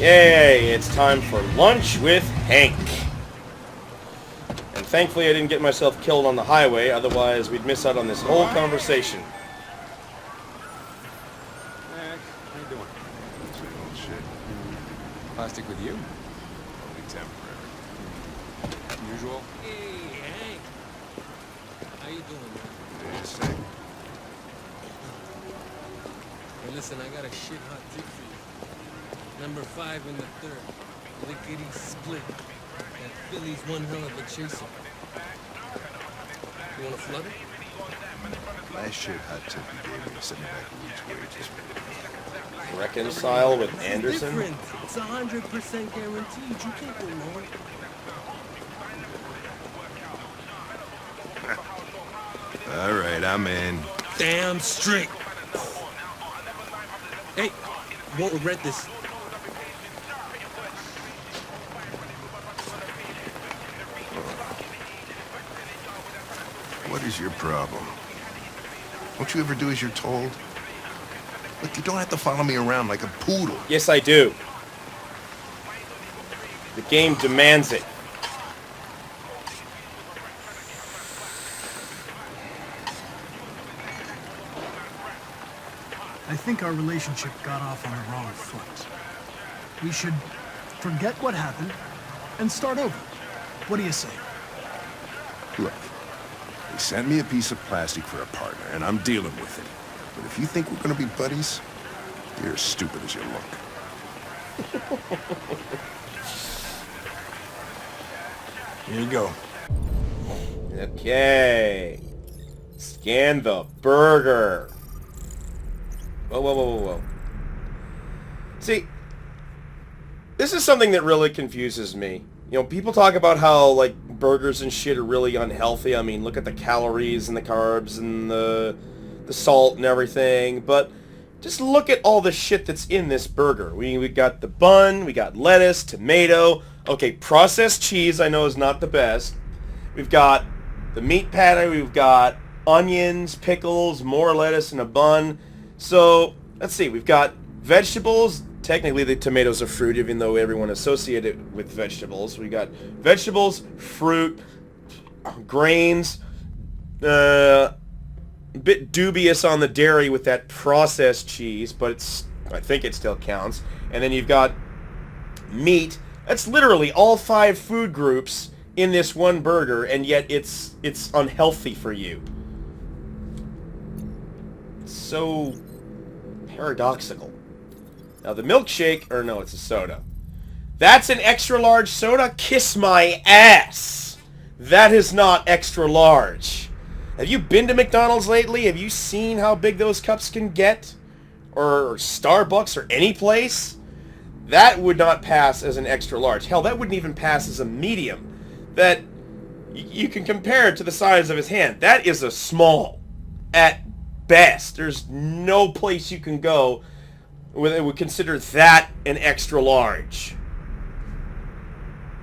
Yay, it's time for lunch with Hank. And thankfully I didn't get myself killed on the highway, otherwise we'd miss out on this whole conversation. Hank, how you doing? Same old shit. Plastic with you? Only temporary. Usual? Hey, Hank. How you doing, man? They just say, Hey, listen, I got a shit hot tip for you. Number 5 in the 3rd. Lickety split. That Philly's one hell of a chaser. You wanna flood it? last shit hot tip you gave me sent me back a week's wages. Reconcile with It's Anderson? different. It's 100% guaranteed. You can't go wrong. All right, I'm in. Damn straight. Hey, you won't regret this. What is your problem? Don't you ever do as you're told? Look, you don't have to follow me around like a poodle. Yes, I do. The game demands it. I think our relationship got off on the wrong foot. We should forget what happened and start over. What do you say? Look, they sent me a piece of plastic for a partner, and I'm dealing with it. But if you think we're gonna be buddies, you're as stupid as you look. Here you go. Okay. Scan the burger. Whoa, whoa, whoa, whoa, whoa. See, this is something that really confuses me. You know, people talk about how, like, burgers and shit are really unhealthy. I mean, look at the calories and the carbs and the salt and everything. But just look at all the shit that's in this burger. We got the bun, we got lettuce, tomato. Okay, processed cheese I know is not the best. We've got the meat patty, we've got onions, pickles, more lettuce, and a bun. So, let's see, we've got vegetables. Technically, the tomato's a fruit, even though everyone associated it with vegetables. We got vegetables, fruit, grains, a bit dubious on the dairy with that processed cheese, but I think it still counts. And then you've got meat. That's literally all 5 food groups in this one burger, and yet it's unhealthy for you. It's so paradoxical. Now the milkshake, or no, it's a soda. That's an extra large soda? Kiss my ass! That is not extra large. Have you been to McDonald's lately? Have you seen how big those cups can get? Or Starbucks or any place? That would not pass as an extra large. Hell, that wouldn't even pass as a medium. That, you can compare it to the size of his hand. That is a small, at best. There's no place you can go where they would consider that an extra large.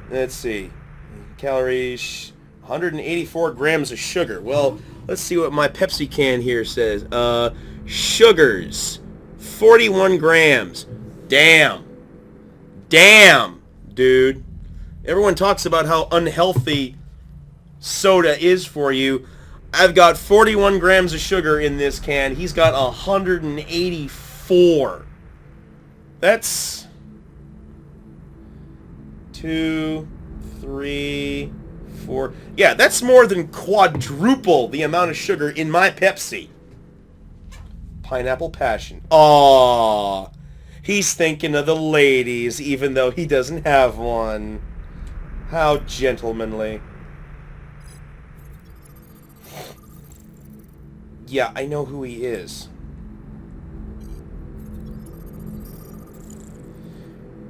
Let's see. Calories, 184 grams of sugar. Well, let's see what my Pepsi can here says. Sugars, 41 grams. Damn. Damn, dude. Everyone talks about how unhealthy soda is for you. I've got 41 grams of sugar in this can. He's got 184. That's 2, 3, 4. Yeah, that's more than quadruple the amount of sugar in my Pepsi. Pineapple Passion. Aww. He's thinking of the ladies, even though he doesn't have one. How gentlemanly. Yeah, I know who he is.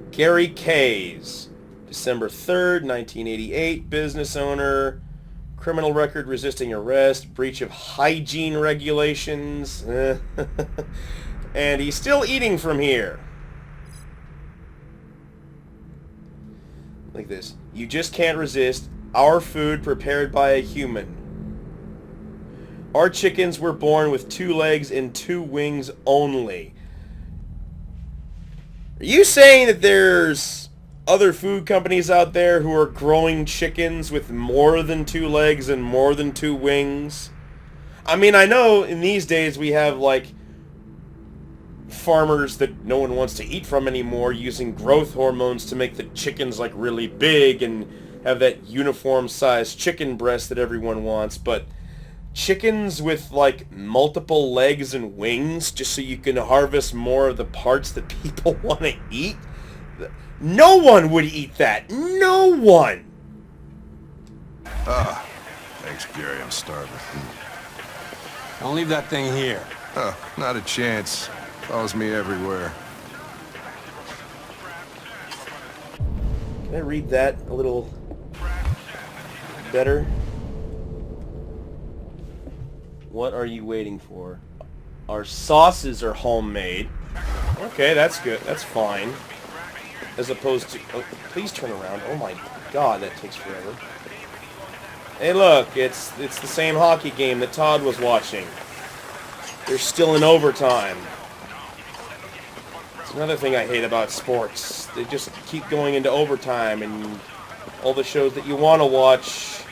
Gary Kays, December 3rd, 1988, business owner, criminal record resisting arrest, breach of hygiene regulations, and he's still eating from here. Like this. You just can't resist our food prepared by a human. Our chickens were born with 2 legs and 2 wings only. Are you saying that there's other food companies out there who are growing chickens with more than 2 legs and more than 2 wings? I mean, I know in these days we have, like, farmers that no one wants to eat from anymore using growth hormones to make the chickens, like, really big and have that uniform-sized chicken breast that everyone wants, but chickens with, like, multiple legs and wings just so you can harvest more of the parts that people want to eat? No one would eat that. No one! Ah, thanks, Gary. I'm starving. Don't leave that thing here. Oh, not a chance. Follows me everywhere. Can I read that a little better? What are you waiting for? Our sauces are homemade. Okay, that's good. That's fine. As opposed to... Oh, please turn around. Oh my god, that takes forever. Hey look, it's the same hockey game that Todd was watching. They're still in overtime. It's another thing I hate about sports. They just keep going into overtime, and all the shows that you want to watch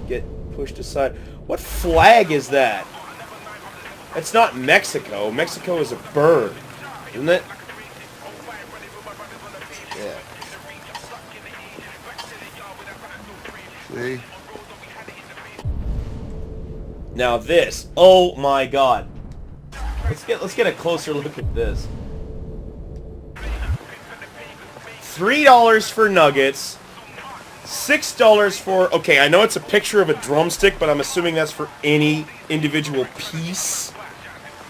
get pushed aside. What flag is that? That's not Mexico. Mexico is a bird, isn't it? Yeah. See? Now this. Oh my god. Let's get a closer look at this. $3 for nuggets. $6 for... Okay, I know it's a picture of a drumstick, but I'm assuming that's for any individual piece.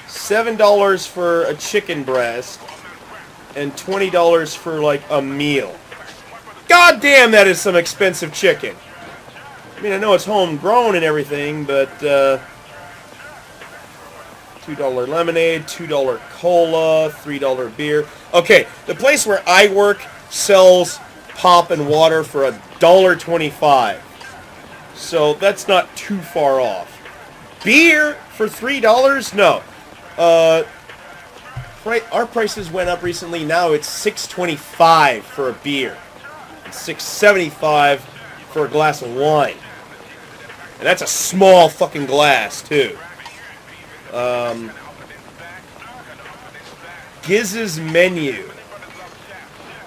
$7 for a chicken breast. And $20 for, like, a meal. God damn, that is some expensive chicken. I mean, I know it's homegrown and everything, but, $2 lemonade, $2 cola, $3 beer. Okay, the place where I work sells pop and water for $1.25. So that's not too far off. Beer for $3? No. Our prices went up recently. Now it's $6.25 for a beer. And $6.75 for a glass of wine. And that's a small fucking glass, too. Giz's menu.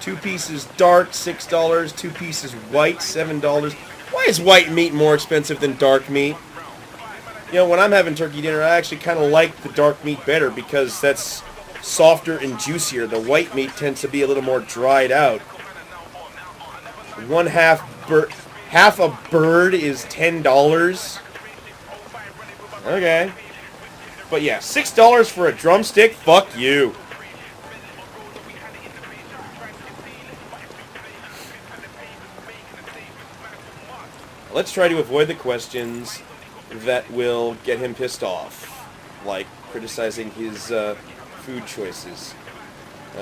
2 pieces dark, $6. 2 pieces white, $7. Why is white meat more expensive than dark meat? You know, when I'm having turkey dinner, I actually kind of like the dark meat better because that's softer and juicier. The white meat tends to be a little more dried out. Half a bird is $10. Okay. But yeah, $6 for a drumstick? Fuck you. Let's try to avoid the questions that will get him pissed off. Like criticizing his food choices. Ah!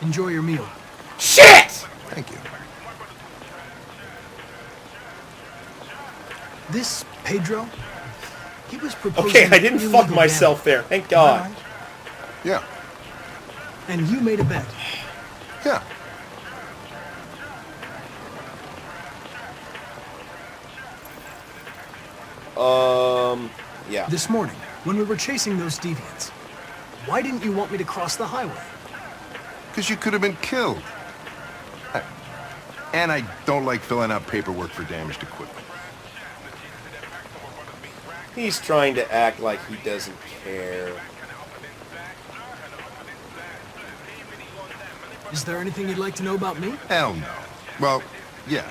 Enjoy your meal. Shit! Thank you. This Pedro, he was proposing... Okay, I didn't fuck illegal myself there. Thank God. gambling. Yeah. And you made a bet. Yeah. Yeah. This morning, when we were chasing those deviants, why didn't you want me to cross the highway? Because you could have been killed. And I don't like filling out paperwork for damaged equipment. He's trying to act like he doesn't care. Is there anything you'd like to know about me? Hell no. Well, yeah.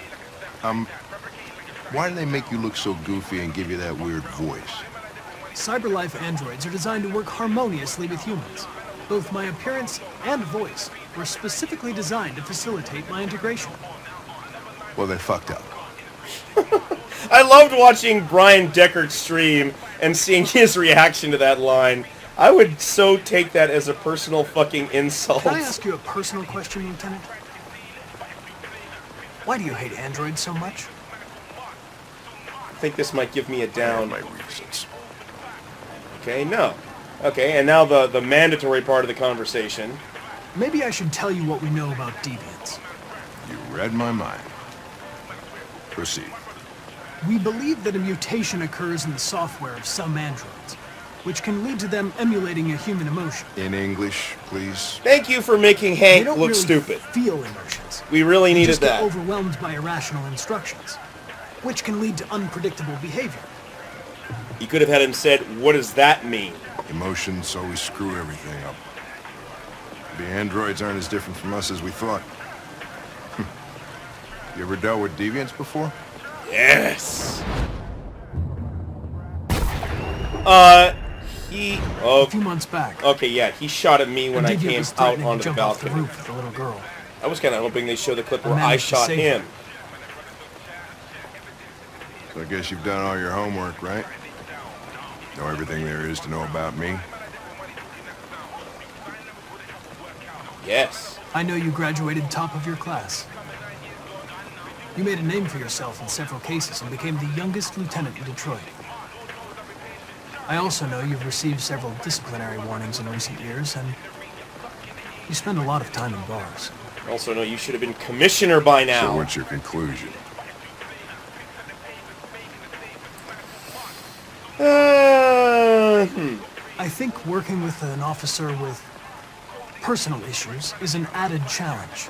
Why do they make you look so goofy and give you that weird voice? Cyberlife androids are designed to work harmoniously with humans. Both my appearance and voice were specifically designed to facilitate my integration. Well, they fucked up. I loved watching Brian Deckard stream and seeing his reaction to that line. I would so take that as a personal fucking insult. Can I ask you a personal question, Lieutenant? Why do you hate androids so much? I think this might give me a down. My reasons. Okay, no. Okay, and now the mandatory part of the conversation. Maybe I should tell you what we know about deviants. You read my mind. Proceed. We believe that a mutation occurs in the software of some androids, which can lead to them emulating a human emotion. In English, please. Thank you for making They Hank don't look really stupid. feel emotions. We really They needed just get that. overwhelmed by irrational instructions, which can lead to unpredictable behavior. You could have had him said, what does that mean? Emotions always screw everything up. The androids aren't as different from us as we thought. You ever dealt with deviants before? Yes. He... A Oh, few months back, okay, yeah, he shot at me when a I deviant came was out threatening onto to the jump off the balcony. roof with a little girl. I was kind of hoping they show the clip I where I managed to shot save him. So I guess you've done all your homework, right? Know everything there is to know about me? Yes. I know you graduated top of your class. You made a name for yourself in several cases and became the youngest lieutenant in Detroit. I also know you've received several disciplinary warnings in recent years, and you spend a lot of time in bars. Also know you should have been commissioner by So now. what's your conclusion? I think working with an officer with personal issues is an added challenge.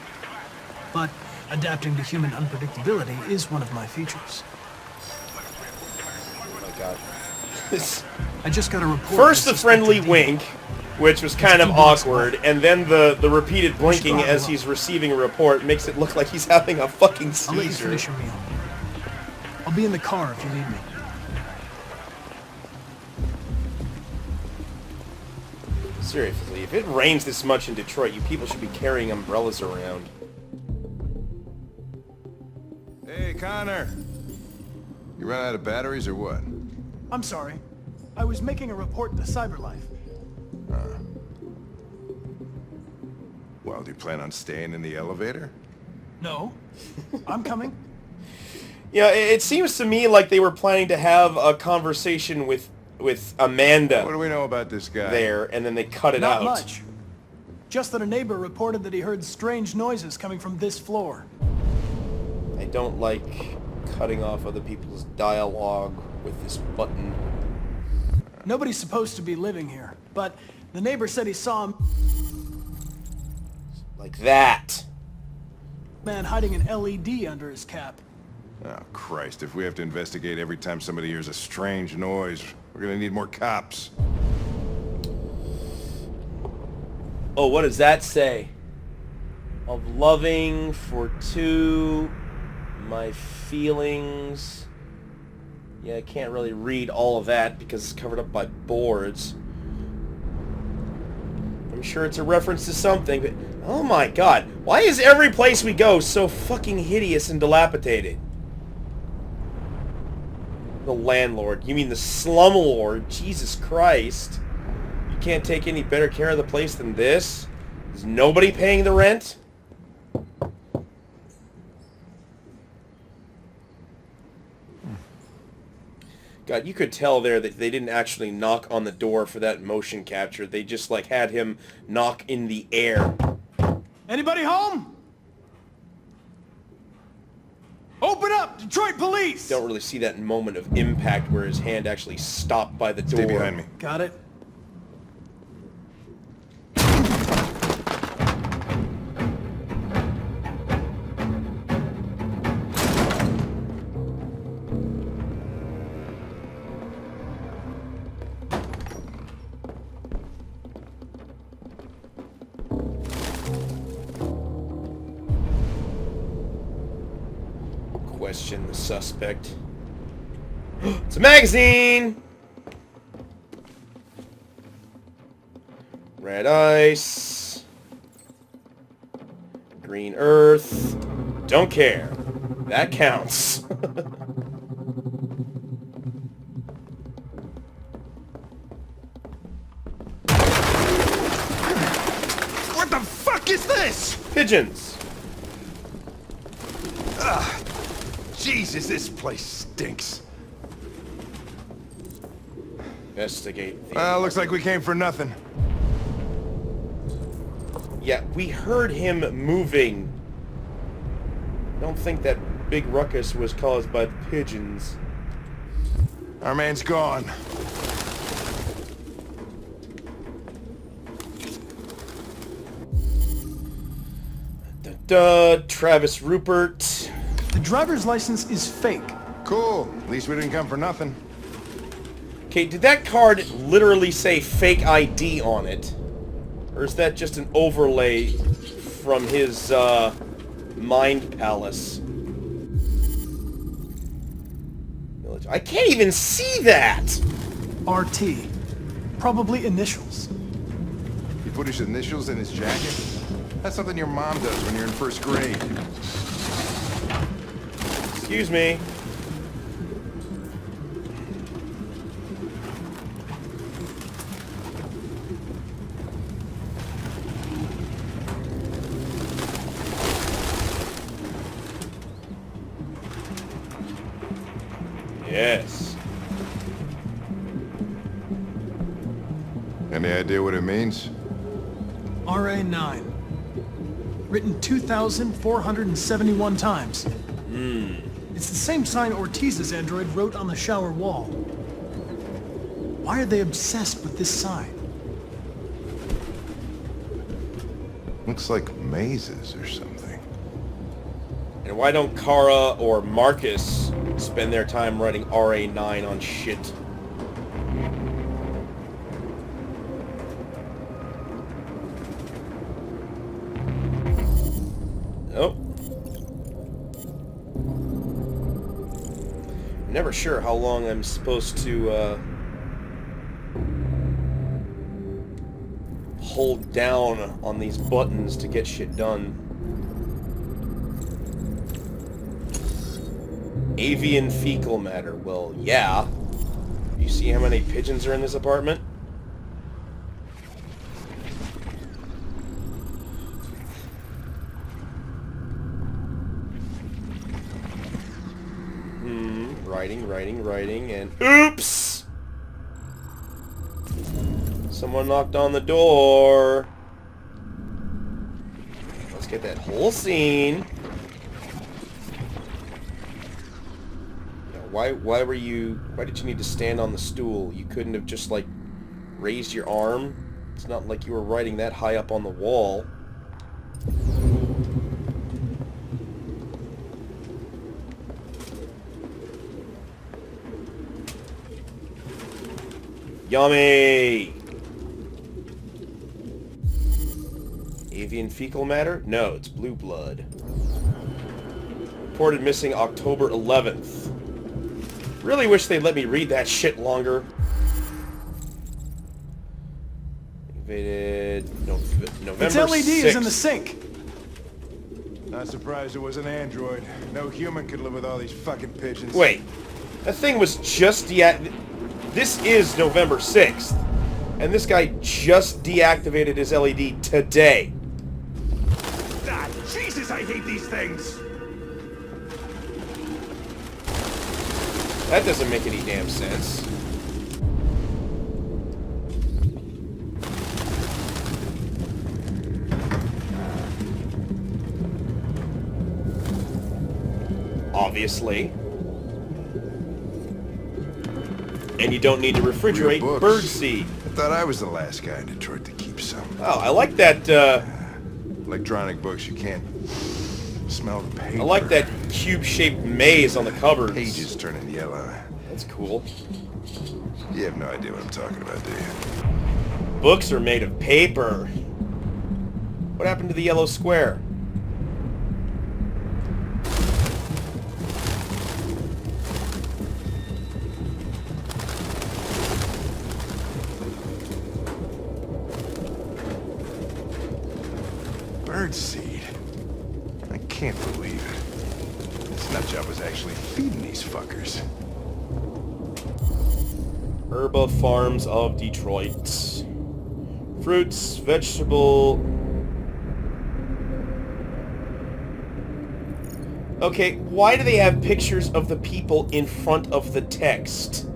But adapting to human unpredictability is one of my features. Oh my god. I just got a report. First of the friendly suspected wink, which was kind of awkward, and then the repeated blinking go as out. he's receiving a report makes it look like he's having a fucking I'll let you seizure. finish your meal. I'll be in the car if you need me. Seriously, if it rains this much in Detroit, you people should be carrying umbrellas around. Hey, Connor. You ran out of batteries or what? I'm sorry. I was making a report to CyberLife. Well, do you plan on staying in the elevator? No. I'm coming. Yeah, it seems to me like they were planning to have a conversation with Amanda What do we know about this guy? there, and then they cut it Not out. much. Just that a neighbor reported that he heard strange noises coming from this floor. I don't like cutting off other people's dialogue with this button. Nobody's supposed to be living here, but the neighbor said he saw a Like that. man hiding an LED under his cap. Oh, Christ. If we have to investigate every time somebody hears a strange noise, we're gonna need more cops. Oh, what does that say? Of loving for two, my feelings. Yeah, I can't really read all of that because it's covered up by boards. I'm sure it's a reference to something, but oh my god, why is every place we go so fucking hideous and dilapidated? The landlord. You mean the slumlord? Jesus Christ. You can't take any better care of the place than this? Is nobody paying the rent? God, you could tell there that they didn't actually knock on the door for that motion capture. They just, like, had him knock in the air. Anybody home? Open up! Detroit police! Don't really see that moment of impact where his hand actually stopped by the door. Stay behind me. Got it. Question the suspect. It's a magazine! Red ice. Green earth. Don't care. That counts. What the fuck is this? Pigeons. Jesus, this place stinks. Investigate. The Well, looks like we came for nothing. Yeah, we heard him moving. I don't think that big ruckus was caused by the pigeons. Our man's gone. Travis Rupert. The driver's license is fake. Cool. At least we didn't come for nothing. Okay, did that card literally say fake ID on it? Or is that just an overlay from his, mind palace? I can't even see that! RT. Probably initials. He put his initials in his jacket? That's something your mom does when you're in first grade. Excuse me. Yes. Any idea what it means? RA9. Written 2,471 times. It's the same sign Ortiz's android wrote on the shower wall. Why are they obsessed with this sign? Looks like mazes or something. And why don't Kara or Marcus spend their time writing RA9 on shit? Oh. Never sure how long I'm supposed to, hold down on these buttons to get shit done. Avian fecal matter. Well, yeah. You see how many pigeons are in this apartment? Writing, and... Oops! Someone knocked on the door. Let's get that whole scene. Why did you need to stand on the stool? You couldn't have just, like, raised your arm? It's not like you were writing that high up on the wall. Yummy! Avian fecal matter? No, it's blue blood. Reported missing October 11th. Really wish they'd let me read that shit longer. Invaded November Its LED 6th. is in the sink. Not surprised it was an android. No human could live with all these fucking pigeons. Wait, that thing was just This is November 6th, and this guy just deactivated his LED today. Ah, Jesus, I hate these things! That doesn't make any damn sense. Obviously. And you don't need to refrigerate Real books. birdseed. I thought I was the last guy in Detroit to keep some. Oh, I like that, Electronic books, you can't smell the paper. I like that cube-shaped maze on the covers. Pages turning yellow. That's cool. You have no idea what I'm talking about, do you? Books are made of paper. What happened to the yellow square? Birdseed. I can't believe it. This nutjob was actually feeding these fuckers. Herba Farms of Detroit. Fruits, vegetable... Okay, why do they have pictures of the people in front of the text?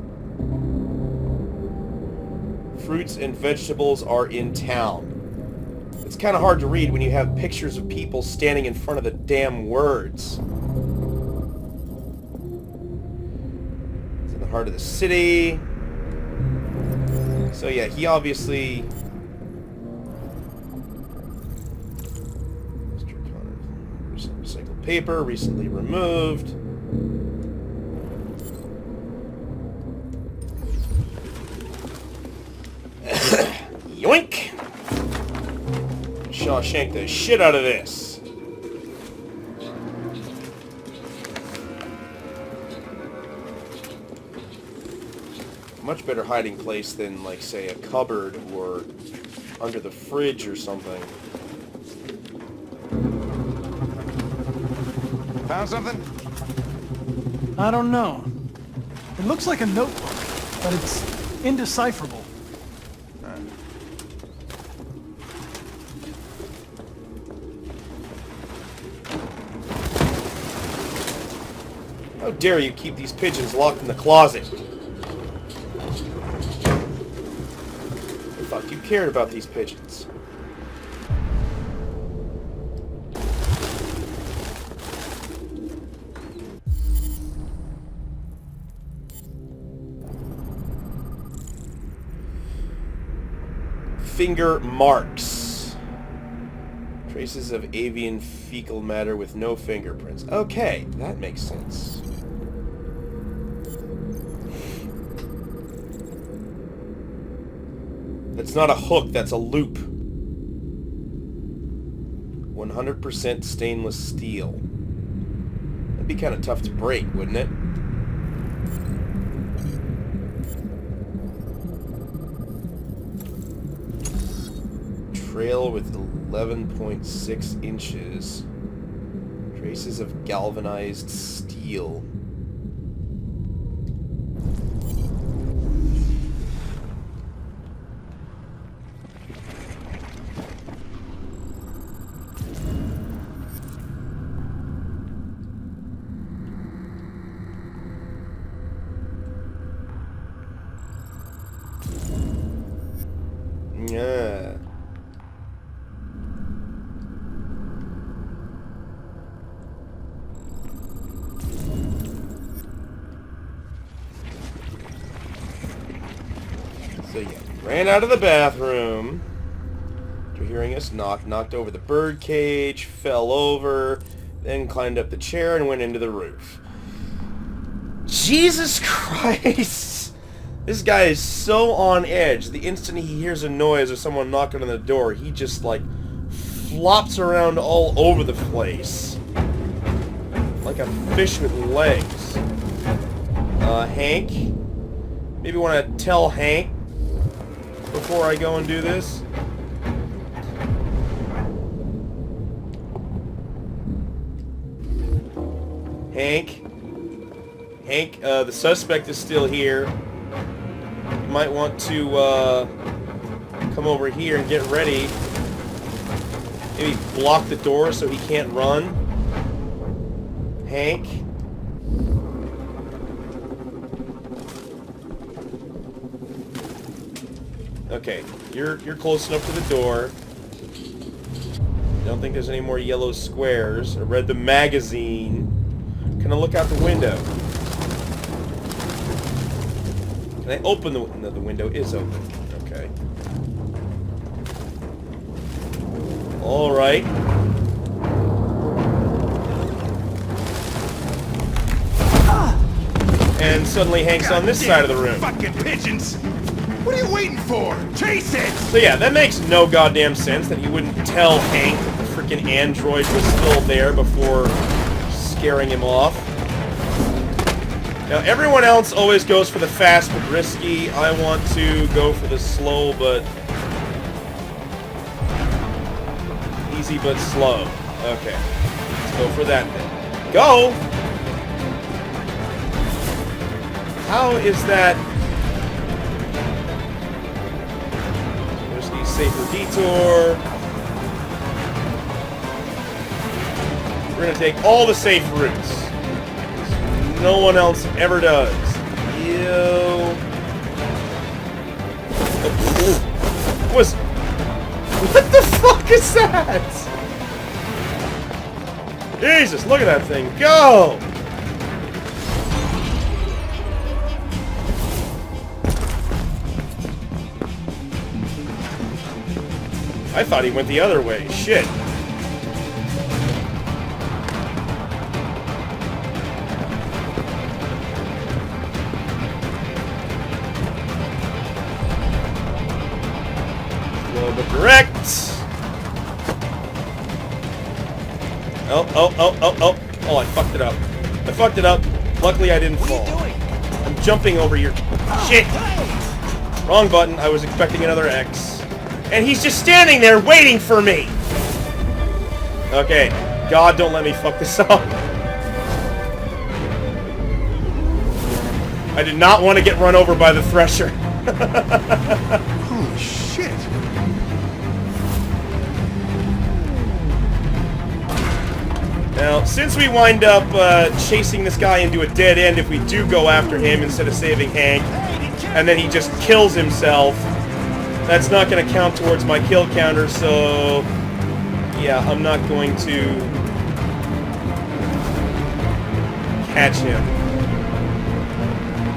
fruits and vegetables are in town. It's kind of hard to read when you have pictures of people standing in front of the damn words. It's in the heart of the city. So yeah, he obviously... Mr. Connor, recycled paper, recently removed. Yoink! Shawshank the shit out of this. Much better hiding place than, like, say, a cupboard or under the fridge or something. Found something? I don't know. It looks like a notebook, but it's indecipherable. How dare you keep these pigeons locked in the closet? I thought you cared about these pigeons. Finger marks. Traces of avian fecal matter with no fingerprints. Okay, that makes sense. That's not a hook, that's a loop. 100% stainless steel. That'd be kind of tough to break, wouldn't it? Trail with 11.6 inches. Traces of galvanized steel. Yeah. So yeah, ran out of the bathroom after hearing us knocked over the bird cage, fell over, then climbed up the chair and went into the roof. Jesus Christ! This guy is so on edge. The instant he hears a noise or someone knocking on the door, he just, like, flops around all over the place. Like a fish with legs. Hank? Maybe want to tell Hank before I go and do this? Hank? Hank, the suspect is still here. You might want to come over here and get ready. Maybe block the door so he can't run. Hank? Okay, you're close enough to the door. I don't think there's any more yellow squares. I read the magazine. Can I look out the window? Can I open the window? No, the window is open. Okay. Alright. And suddenly Hank's on this side of the room. Fucking pigeons! What are you waiting for? Chase it! So yeah, that makes no goddamn sense that he wouldn't tell Hank that the freaking android was still there before scaring him off. Now, everyone else always goes for the fast but risky. I want to go for the slow but... easy but slow. Okay. Let's go for that then. Go! How is that... There's the safer detour. We're gonna take all the safe routes. No one else ever does. Ew. Was... What the fuck is that? Jesus, look at that thing go! I thought he went the other way. Shit. Slow but direct. Oh, I fucked it up. I fucked it up. Luckily, I didn't fall. I'm jumping over your... Shit! Wrong button. I was expecting another X. And he's just standing there waiting for me! Okay. God, don't let me fuck this up. I did not want to get run over by the Thresher. Holy shit! Now, since we wind up chasing this guy into a dead end if we do go after him instead of saving Hank, and then he just kills himself, that's not going to count towards my kill counter, so... Yeah, I'm not going to... catch him.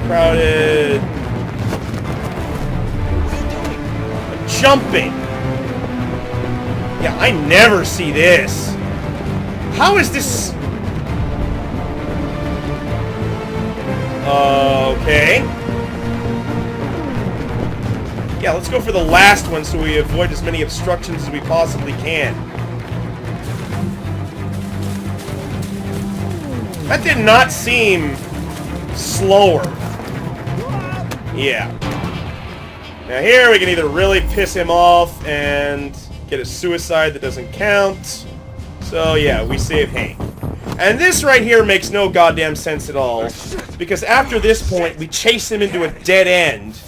Crowded... I'm jumping! Yeah, I never see this! How is this... Okay. Yeah, let's go for the last one so we avoid as many obstructions as we possibly can. That did not seem slower. Yeah. Now here we can either really piss him off and get a suicide that doesn't count. So yeah, we save Hank. And this right here makes no goddamn sense at all. Because after this point, we chase him into a dead end.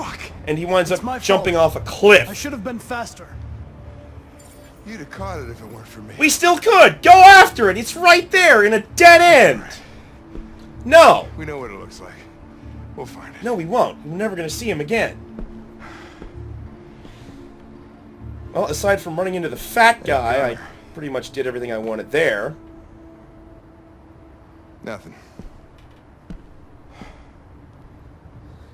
And he winds up jumping off a cliff. I should have been faster. You'd have caught it if it weren't for me. We still could! Go after it! It's right there in a dead end! No! We know what it looks like. We'll find it. No, we won't. We're never gonna see him again. Well, aside from running into the fat guy, I pretty much did everything I wanted there. Nothing.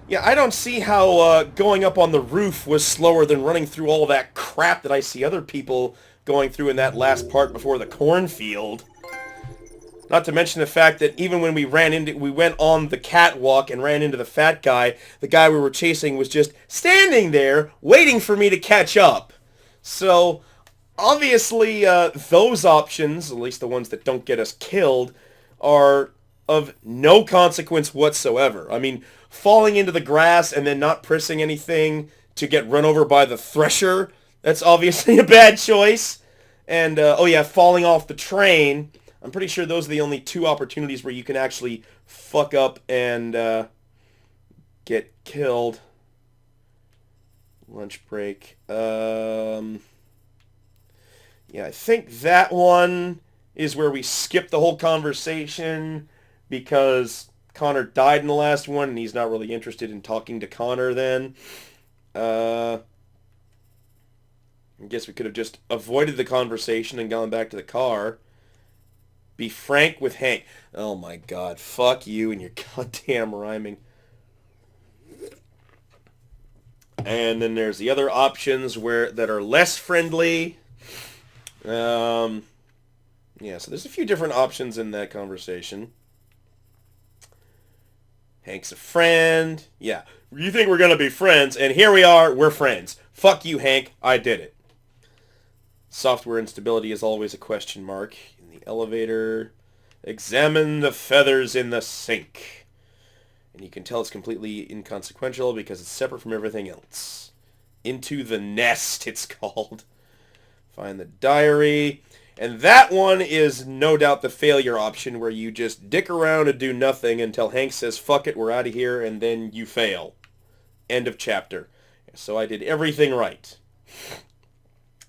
Yeah, I don't see how going up on the roof was slower than running through all that crap that I see other people going through in that last part before the cornfield. Not to mention the fact that even when we went on the catwalk and ran into the fat guy, the guy we were chasing was just standing there waiting for me to catch up. So, obviously, those options, at least the ones that don't get us killed, are of no consequence whatsoever. I mean, falling into the grass and then not pressing anything to get run over by the Thresher, that's obviously a bad choice. And, oh yeah, falling off the train, I'm pretty sure those are the only two opportunities where you can actually fuck up and get killed. Lunch break. Yeah, I think that one is where we skip the whole conversation because Connor died in the last one and he's not really interested in talking to Connor then. I guess we could have just avoided the conversation and gone back to the car. Be frank with Hank. Oh my god, fuck you and your goddamn rhyming. And then there's the other options that are less friendly. Yeah, so there's a few different options in that conversation. Hank's a friend. Yeah, you think we're going to be friends, and here we are, we're friends. Fuck you, Hank, I did it. Software instability is always a question mark. In the elevator, examine the feathers in the sink. And you can tell it's completely inconsequential because it's separate from everything else. Into the nest, it's called. Find the diary. And that one is no doubt the failure option where you just dick around and do nothing until Hank says, fuck it, we're out of here, and then you fail. End of chapter. So I did everything right.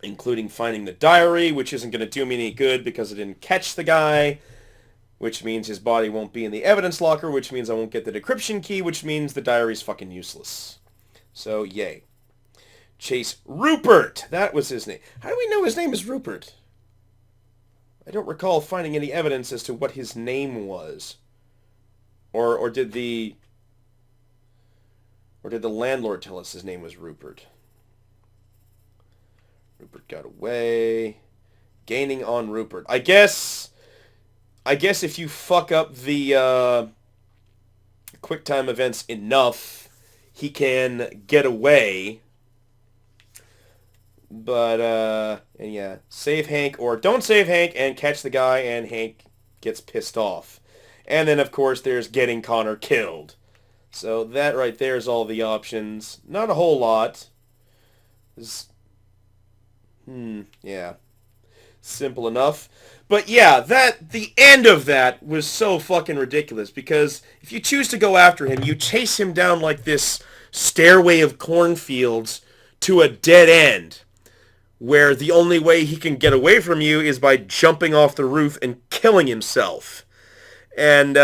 Including finding the diary, which isn't going to do me any good because I didn't catch the guy, which means his body won't be in the evidence locker, which means I won't get the decryption key, which means the diary's fucking useless. So, yay. chase Rupert. That was his name. How do we know his name is Rupert? I don't recall finding any evidence as to what his name was. Or did the landlord tell us his name was Rupert? Rupert got away. Gaining on Rupert. I guess if you fuck up the QuickTime events enough, he can get away. But, and yeah, save Hank or don't save Hank and catch the guy, and Hank gets pissed off. And then, of course, there's getting Connor killed. So that right there is all the options. Not a whole lot. Yeah. Simple enough. But yeah, the end of that was so fucking ridiculous, because if you choose to go after him, you chase him down like this stairway of cornfields to a dead end, where the only way he can get away from you is by jumping off the roof and killing himself. And,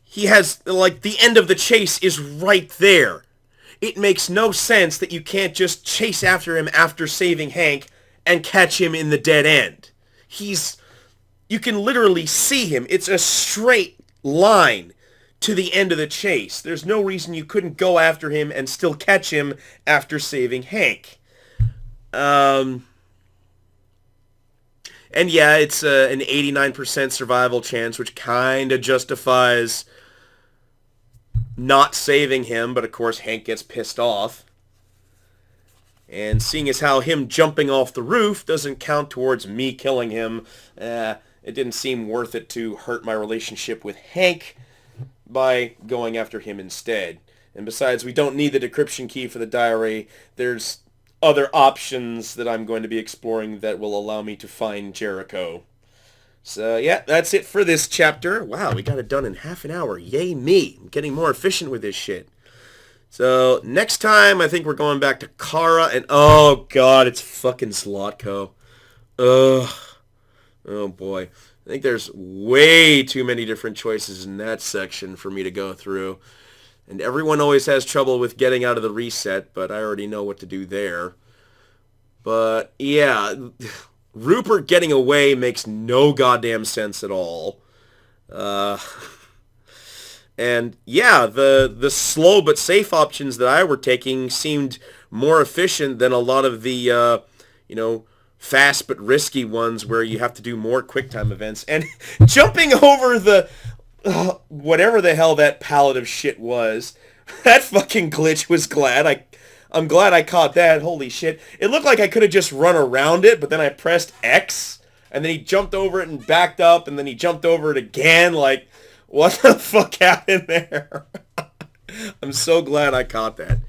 he has, like, the end of the chase is right there. It makes no sense that you can't just chase after him after saving Hank and catch him in the dead end. You can literally see him. It's a straight line to the end of the chase. There's no reason you couldn't go after him and still catch him after saving Hank. And yeah, it's an 89% survival chance, which kind of justifies not saving him, but of course Hank gets pissed off. And seeing as how him jumping off the roof doesn't count towards me killing him, it didn't seem worth it to hurt my relationship with Hank by going after him instead. And besides, we don't need the decryption key for the diary. There's other options that I'm going to be exploring that will allow me to find Jericho. So, yeah, that's it for this chapter. Wow, we got it done in half an hour. Yay me. I'm getting more efficient with this shit. So, next time, I think we're going back to Kara, and oh god, it's fucking Zlotko. Ugh. Oh boy. I think there's way too many different choices in that section for me to go through. And everyone always has trouble with getting out of the reset, but I already know what to do there. But, yeah, Rupert getting away makes no goddamn sense at all. And, yeah, the slow but safe options that I were taking seemed more efficient than a lot of the, fast but risky ones where you have to do more QuickTime events. And jumping over the... whatever the hell that pallet of shit was, that fucking glitch was I'm glad I caught that. Holy shit. It looked like I could have just run around it, but then I pressed X, and then he jumped over it and backed up, and then he jumped over it again. Like, what the fuck happened there? I'm so glad I caught that.